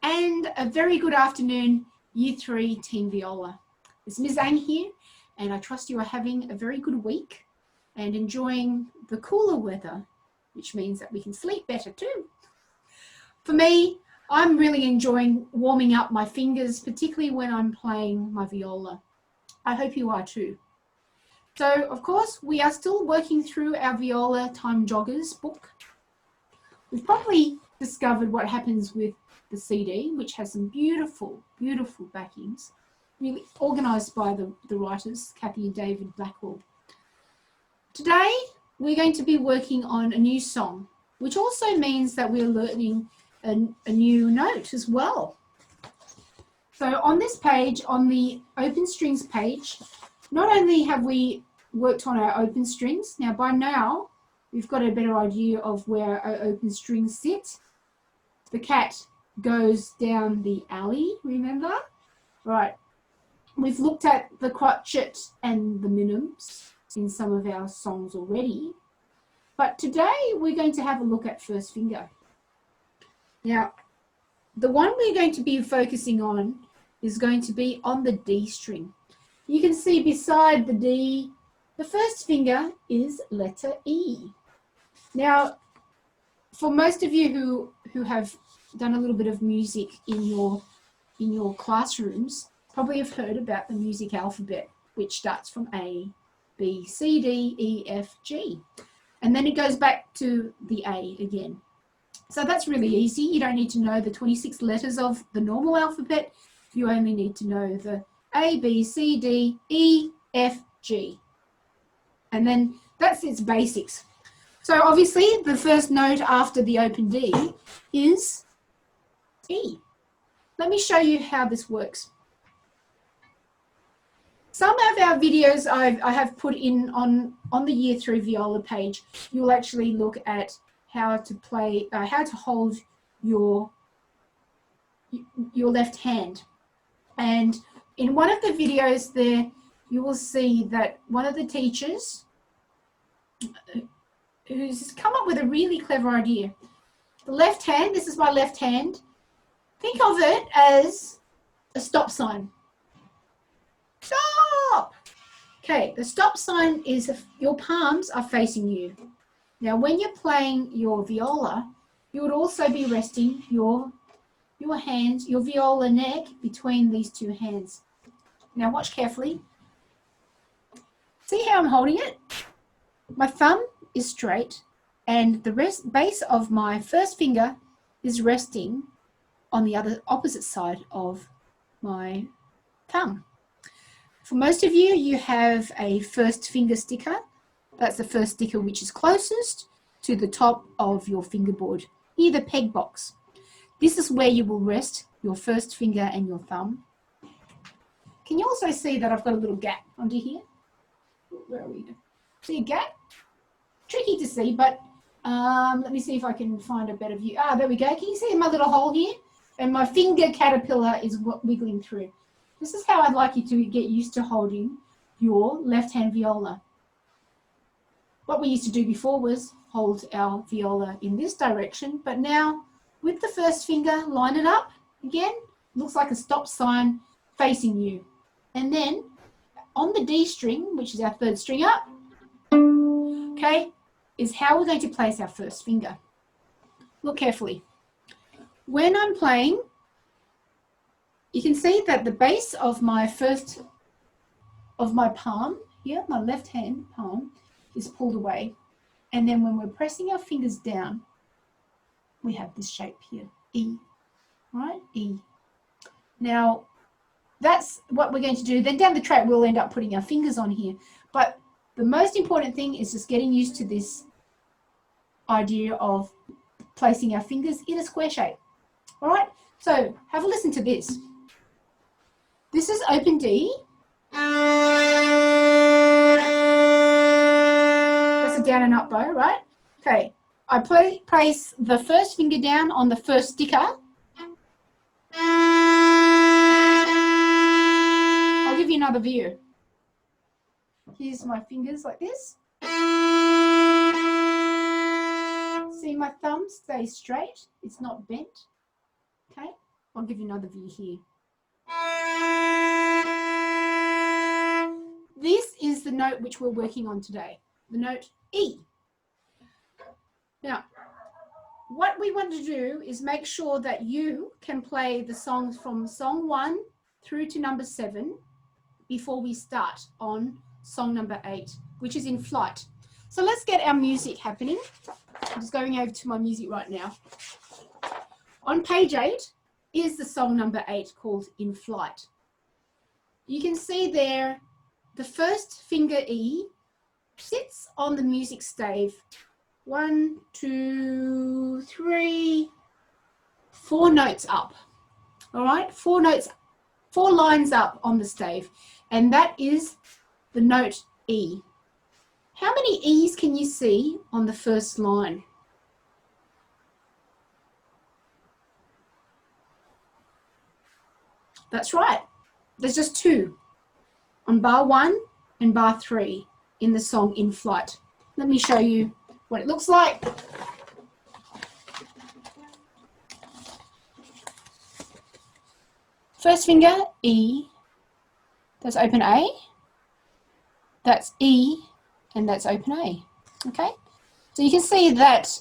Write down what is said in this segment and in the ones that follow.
And a very good afternoon, Year 3 Team Viola. It's Ms. Ang here, and I trust you are having a very good week and enjoying the cooler weather, which means that we can sleep better too. For me, I'm really enjoying warming up my fingers, particularly when I'm playing my viola. I hope you are too. So, of course, we are still working through our Viola Time Joggers book. We've probably discovered what happens with the CD, which has some beautiful, beautiful backings, really organised by the writers, Kathy and David Blackwell. Today, we're going to be working on a new song, which also means that we're learning a new note as well. So on this page, on the open strings page, not only have we worked on our open strings, now by now, we've got a better idea of where our open strings sit. The cat goes down the alley, remember? Right. We've looked at the crotchet and the minims in some of our songs already. But today we're going to have a look at first finger. Now, the one we're going to be focusing on is going to be on the D string. You can see beside the D, the first finger is letter E. Now, for most of you who have done a little bit of music in your classrooms, probably have heard about the music alphabet, which starts from A, B, C, D, E, F, G. And then it goes back to the A again. So that's really easy. You don't need to know the 26 letters of the normal alphabet. You only need to know the A, B, C, D, E, F, G. And then that's its basics. So obviously the first note after the open D is E. Let me show you how this works. Some of our videos I have put in on the Year 3 Viola page. You'll actually look at how to play, how to hold your left hand. And in one of the videos there, you will see that one of the teachers who's come up with a really clever idea. The left hand, this is my left hand. Think of it as a stop sign. Stop! Okay, the stop sign is if your palms are facing you. Now, when you're playing your viola, you would also be resting your hands, your viola neck between these two hands. Now, watch carefully. See how I'm holding it? My thumb is straight, and the base of my first finger is resting on the opposite side of my thumb. For most of you, you have a first finger sticker. That's the first sticker which is closest to the top of your fingerboard, near the peg box. This is where you will rest your first finger and your thumb. Can you also see that I've got a little gap under here? Where are we? See a gap? Tricky to see, but let me see if I can find a better view. There we go. Can you see my little hole here? And my finger caterpillar is wiggling through. This is how I'd like you to get used to holding your left-hand viola. What we used to do before was hold our viola in this direction, but now with the first finger, line it up again. Looks like a stop sign facing you. And then on the D string, which is our third string up, okay, is how we're going to place our first finger. Look carefully. When I'm playing, you can see that the base of my palm here, my left hand palm, is pulled away. And then when we're pressing our fingers down, we have this shape here, E, right? E. Now, that's what we're going to do. Then down the track, we'll end up putting our fingers on here. But the most important thing is just getting used to this idea of placing our fingers in a square shape. All right, so have a listen to this. This is open D. That's a down and up bow, right? Okay, I place the first finger down on the first sticker. I'll give you another view. Here's my fingers like this. See, my thumb stays straight. It's not bent. Okay. I'll give you another view here. This is the note which we're working on today, the note E. Now, what we want to do is make sure that you can play the songs from song 1 through to number 7 before we start on song number 8, which is In Flight. So let's get our music happening. I'm just going over to my music right now. On page 8 is the song number 8 called In Flight. You can see there the first finger E sits on the music stave 1, 2, 3, 4 notes up. All right, 4 notes, 4 lines up on the stave, and that is the note E. How many E's can you see on the first line? That's right. There's just 2 on bar 1 and bar 3 in the song In Flight. Let me show you what it looks like. First finger, E. That's open A. That's E, and that's open A. Okay? So you can see that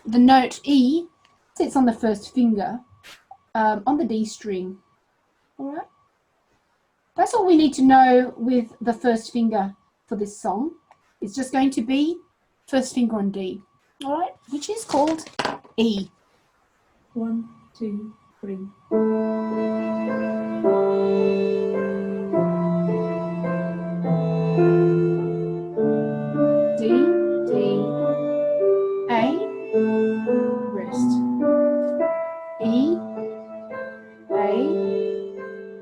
the note E sits on the first finger on the D string. All right? That's all we need to know with the first finger for this song. It's just going to be first finger on D, all right, which is called E. 1, 2, 3. D, D, A, rest. E, A,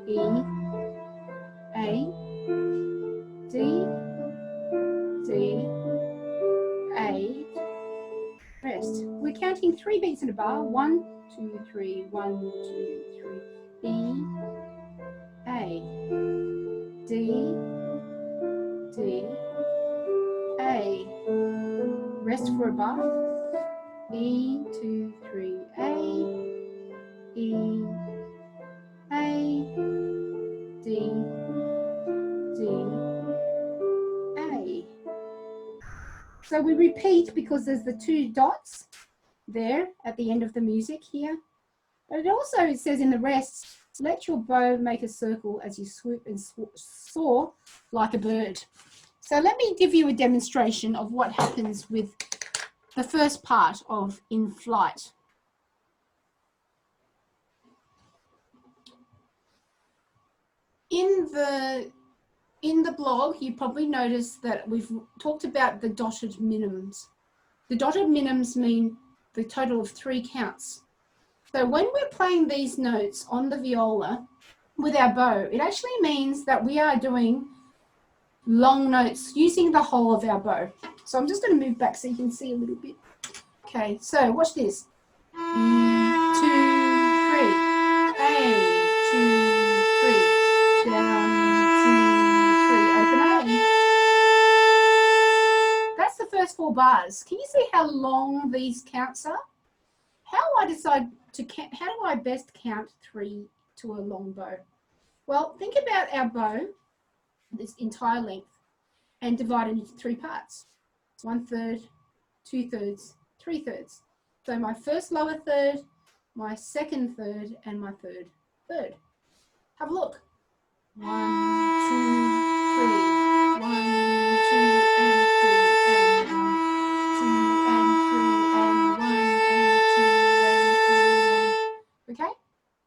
E, A, D, D, A, rest. We're counting 3 beats in a bar. 1, 2, 3, 1, 2, 3. E, A, D, D, A. Rest for a bar. E, 2, 3, A, E, A, D, D, A. So we repeat because there's the 2 dots there at the end of the music here. But it also says in the rest, let your bow make a circle as you swoop and soar like a bird. So let me give you a demonstration of what happens with the first part of In Flight. In the blog, you probably noticed that we've talked about the dotted minims. The dotted minims mean the total of 3 counts. So when we're playing these notes on the viola with our bow, it actually means that we are doing long notes using the whole of our bow. So I'm just going to move back so you can see a little bit. Okay, so watch this. E, 2, 3. A, 2, 3. Down, 2, 3. Open A. That's the first 4 bars. Can you see how long these counts are? How do I best count 3 to a long bow? Well, think about our bow, this entire length, and divide it into 3 parts. 1/3, 2/3, 3/3. So my first lower third, my second third, and my third third. Have a look. 1, 2, 3. 1, 2, and 3, and 1, 2, and 3, and 1, and 2, and 3, and... Okay?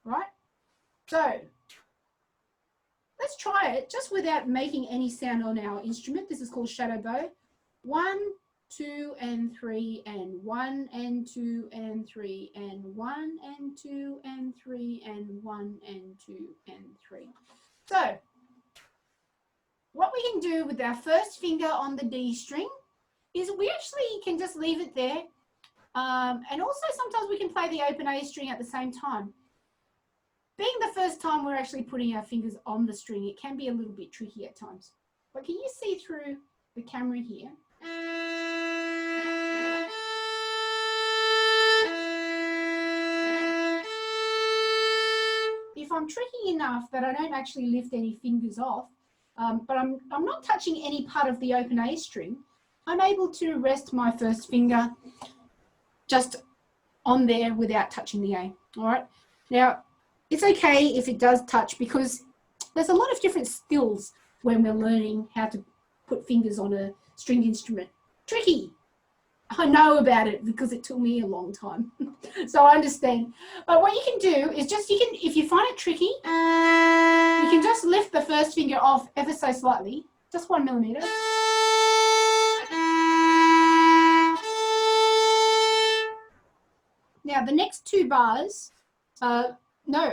Right? So let's try it just without making any sound on our instrument. This is called shadow bow. 1, 2, and 3, and 1, and 2, and 3, and 1, and 2, and 3, and 1, and 2, and 3. So what we can do with our first finger on the D string is we actually can just leave it there. And also sometimes we can play the open A string at the same time. Being the first time we're actually putting our fingers on the string, it can be a little bit tricky at times. But can you see through the camera here? I'm tricky enough that I don't actually lift any fingers off, but I'm not touching any part of the open A string. I'm able to rest my first finger just on there without touching the A. All right. Now, it's okay if it does touch, because there's a lot of different skills when we're learning how to put fingers on a stringed instrument. Tricky. I know about it because it took me a long time. So I understand. But what you can do is just, if you find it tricky, you can just lift the first finger off ever so slightly, just 1 millimeter. Now the next 2 bars, no,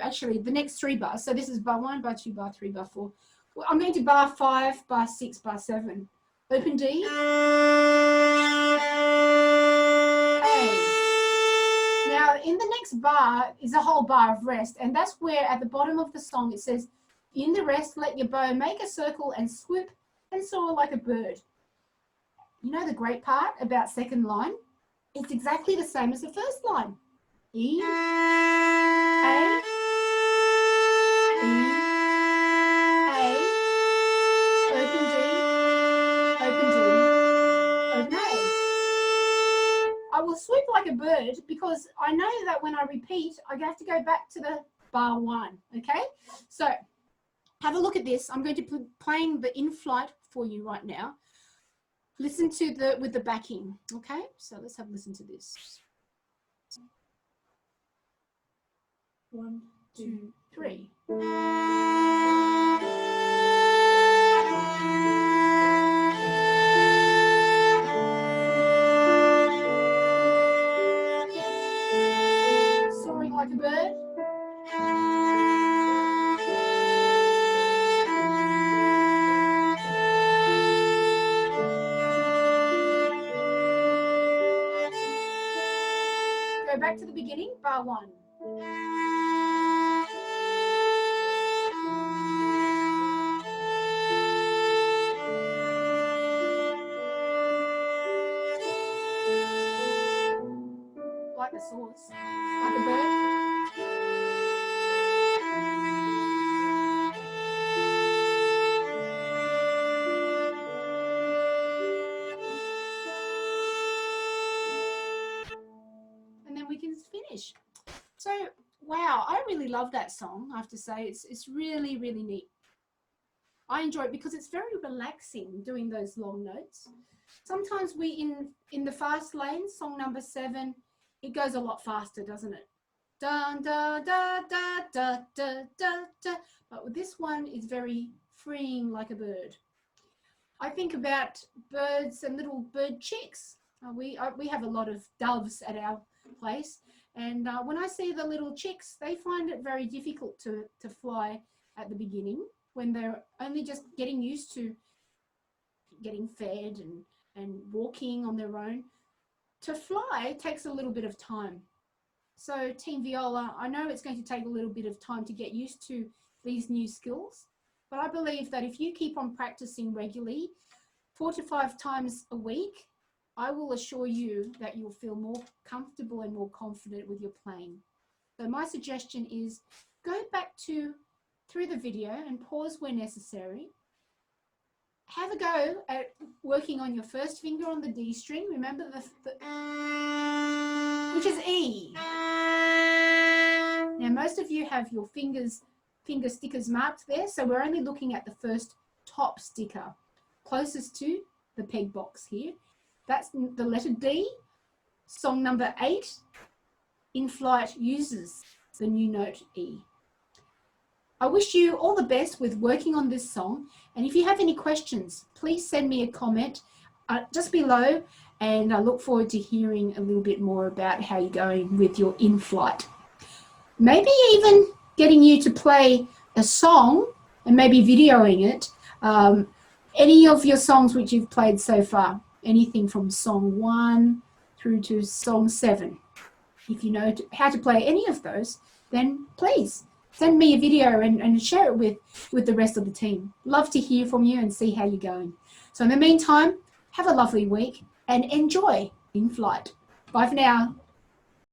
actually the next 3 bars. So this is bar 1, bar 2, bar 3, bar 4. Well, I'm going to bar 5, bar 6, bar 7. Open D. Now, in the next bar is a whole bar of rest, and that's where at the bottom of the song it says, in the rest, let your bow make a circle and swoop and soar like a bird. You know the great part about second line? It's exactly the same as the first line. E, A, E, A, open D, open D, open A. I will swoop like a bird because I know that when I repeat, I have to go back to the bar 1, okay? So have a look at this. I'm going to be playing the in-flight for you right now. Listen to with the backing, okay? So let's have a listen to this. 1, 2, 3. Soaring like a bird. Go back to the beginning, bar 1. Like a source, like a bird. And then we can finish. So, wow, I really love that song, I have to say. It's really, really neat. I enjoy it because it's very relaxing doing those long notes. Sometimes in the fast lane, song number 7, it goes a lot faster, doesn't it? Dun, da, da, da, da, da, da, da. But with this one, it's very freeing like a bird. I think about birds and little bird chicks. We have a lot of doves at our place. And when I see the little chicks, they find it very difficult to fly at the beginning when they're only just getting used to getting fed and walking on their own. To fly takes a little bit of time. So Team Viola, I know it's going to take a little bit of time to get used to these new skills, but I believe that if you keep on practicing regularly, 4 to 5 times a week, I will assure you that you'll feel more comfortable and more confident with your playing. So my suggestion is go back through the video and pause where necessary. Have a go at working on your first finger on the D string. Remember which is E. Now most of you have your finger stickers marked there, so we're only looking at the first top sticker closest to the peg box here. That's the letter D. Song number 8, In Flight, uses the new note E. I wish you all the best with working on this song, and if you have any questions, please send me a comment just below, and I look forward to hearing a little bit more about how you're going with your in-flight. Maybe even getting you to play a song and maybe videoing it. Any of your songs which you've played so far, anything from song 1 through to song 7. If you know how to play any of those, then please send me a video and share it with the rest of the team. Love to hear from you and see how you're going. So in the meantime, have a lovely week and enjoy in flight. Bye for now.